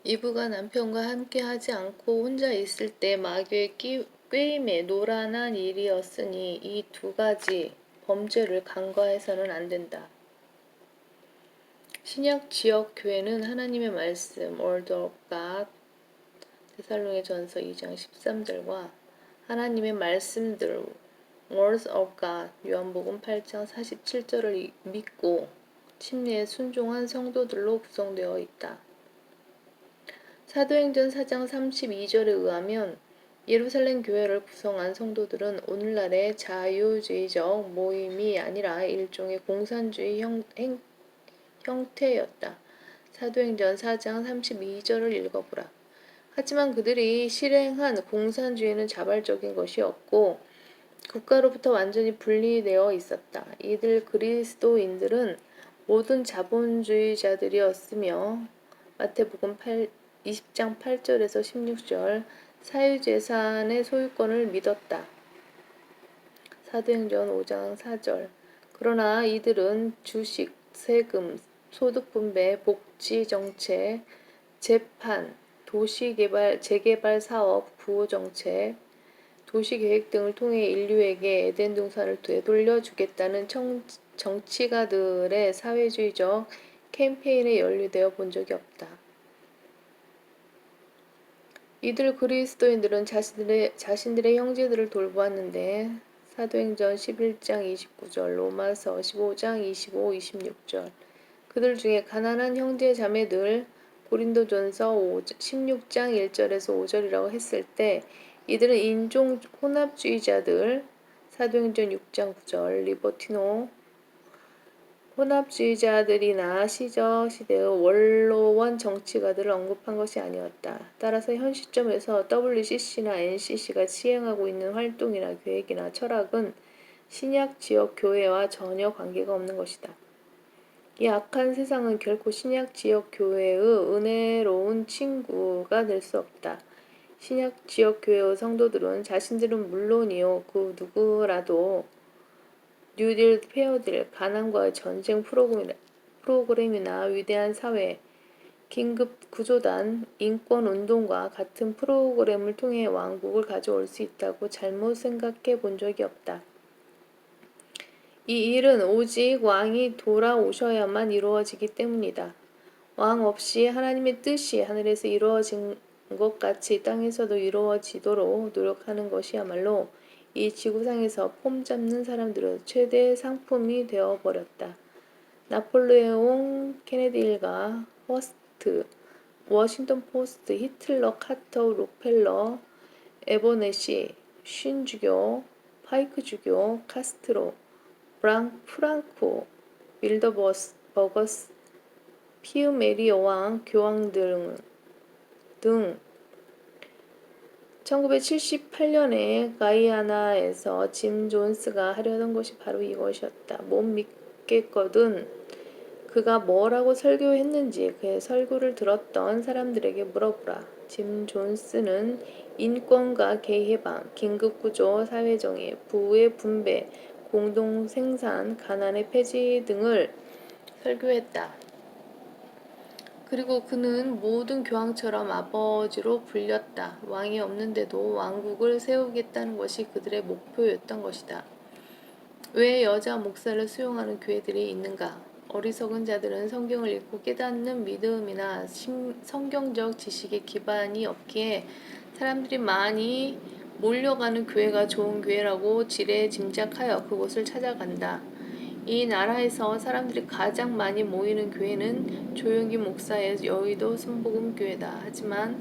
이브가 남편과 함께 하지 않고 혼자 있을 때 마귀의 꾀임에 노란한 일이었으니 이 두 가지 범죄를 간과해서는 안 된다. 신약 지역 교회는 하나님의 말씀, Word of God, 데살로니가전서 2장 13절과 하나님의 말씀들, Words of God, 요한복음 8장 47절을 믿고 침례에 순종한 성도들로 구성되어 있다. 사도행전 4장 32절에 의하면 예루살렘 교회를 구성한 성도들은 오늘날의 자유주의적 모임이 아니라 일종의 공산주의 형태였다. 사도행전 4장 32절을 읽어보라. 하지만 그들이 실행한 공산주의는 자발적인 것이었고 국가로부터 완전히 분리되어 있었다. 이들 그리스도인들은 모든 자본주의자들이었으며 마태복음 20장 8절에서 16절 사유재산의 소유권을 믿었다. 사도행전 5장 4절 그러나 이들은 주식, 세금, 소득분배, 복지정책, 재판, 재개발 사업, 구호정책, 도시계획 등을 통해 인류에게 에덴 동산을 되돌려 주겠다는 정치가들의 사회주의적 캠페인에 연루되어 본 적이 없다. 이들 그리스도인들은 자신들의 형제들을 돌보았는데 사도행전 11장 29절, 로마서 15장 25, 26절 그들 중에 가난한 형제 자매들 고린도전서 16장 1절에서 5절이라고 했을 때 이들은 인종 혼합주의자들 사도행전 6장 9절 리버티노 혼합주의자들이나 시대의 원로원 정치가들을 언급한 것이 아니었다. 따라서 현 시점에서 WCC나 NCC가 시행하고 있는 활동이나 계획이나 철학은 신약 지역 교회와 전혀 관계가 없는 것이다. 이 악한 세상은 결코 신약 지역 교회의 은혜로운 친구가 될 수 없다. 신약 지역 교회의 성도들은 자신들은 물론이요 그 누구라도 뉴딜, 페어딜, 가난과의 전쟁 프로그램이나 위대한 사회, 긴급 구조단, 인권운동과 같은 프로그램을 통해 왕국을 가져올 수 있다고 잘못 생각해 본 적이 없다. 이 일은 오직 왕이 돌아오셔야만 이루어지기 때문이다. 왕 없이 하나님의 뜻이 하늘에서 이루어진 것 같이 땅에서도 이루어지도록 노력하는 것이야말로 이 지구상에서 폼 잡는 사람들의 최대 상품이 되어버렸다. 나폴레옹 케네디 일가, 허스트, 워싱턴 포스트, 히틀러, 카터, 록펠러, 에버넷이, 신주교, 파이크 주교, 카스트로, 프랑코, 빌더버거스, 피우메리 여왕, 교황 등 1978년에 가이아나에서 짐 존스가 하려던 것이 바로 이것이었다. 못 믿겠거든. 그가 뭐라고 설교했는지 그의 설교를 들었던 사람들에게 물어보라. 짐 존스는 인권과 개해방, 긴급구조, 사회정의, 부의 분배, 공동생산, 가난의 폐지 등을 설교했다. 그리고 그는 모든 교황처럼 아버지로 불렸다. 왕이 없는데도 왕국을 세우겠다는 것이 그들의 목표였던 것이다. 왜 여자 목사를 수용하는 교회들이 있는가? 어리석은 자들은 성경을 읽고 깨닫는 믿음이나 성경적 지식에 기반이 없기에 사람들이 많이 몰려가는 교회가 좋은 교회라고 지레 짐작하여 그곳을 찾아간다. 이 나라에서 사람들이 가장 많이 모이는 교회는 조용기 목사의 여의도 순복음교회다. 하지만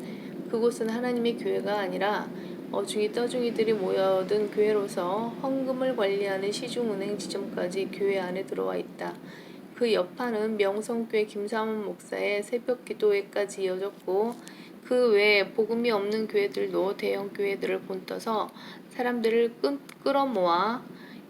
그곳은 하나님의 교회가 아니라 어중이 떠중이들이 모여든 교회로서 헌금을 관리하는 시중은행 지점까지 교회 안에 들어와 있다. 그 여파는 명성교회 김삼원 목사의 새벽기도회까지 이어졌고 그 외에 복음이 없는 교회들도 대형 교회들을 본떠서 사람들을 끌어모아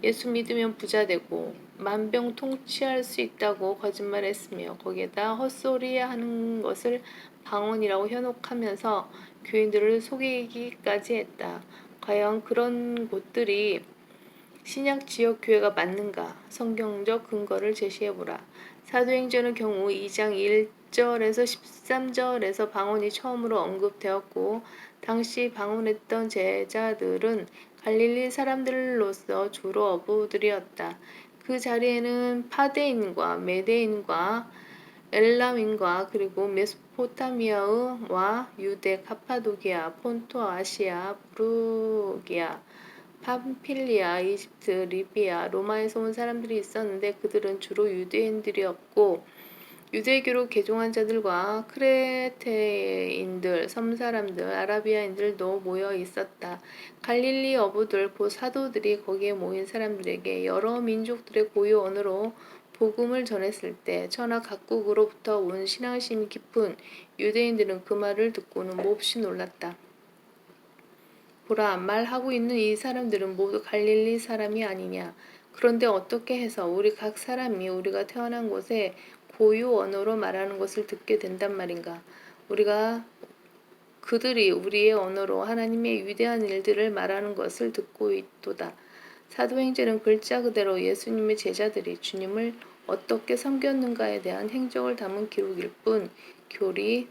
예수 믿으면 부자 되고 만병통치할 수 있다고 거짓말했으며 거기에다 헛소리 하는 것을 방언이라고 현혹하면서 교인들을 속이기까지 했다. 과연 그런 곳들이 신약 지역 교회가 맞는가? 성경적 근거를 제시해보라. 사도행전의 경우 2장 10절에서 13절에서 방언이 처음으로 언급되었고 당시 방언했던 제자들은 갈릴리 사람들로서 주로 어부들이었다. 그 자리에는 파데인과 메데인과 엘람인과 그리고 메소포타미아와 유대, 카파도기아, 폰토 아시아, 부르기아, 팜필리아, 이집트, 리비아, 로마에서 온 사람들이 있었는데 그들은 주로 유대인들이었고 유대교로 개종한 자들과 크레테인들, 섬사람들, 아라비아인들도 모여 있었다. 갈릴리 어부들, 곧 사도들이 거기에 모인 사람들에게 여러 민족들의 고유 언어로 복음을 전했을 때 천하 각국으로부터 온 신앙심이 깊은 유대인들은 그 말을 듣고는 몹시 놀랐다. 보라, 말하고 있는 이 사람들은 모두 갈릴리 사람이 아니냐. 그런데 어떻게 해서 우리 각 사람이 우리가 태어난 곳에 고유 언어로 말하는 것을 듣게 된단 말인가. 그들이 우리의 언어로 하나님의 위대한 일들을 말하는 것을 듣고 있도다. 사도행전은 글자 그대로 예수님의 제자들이 주님을 어떻게 섬겼는가에 대한 행적을 담은 기록일 뿐 교리,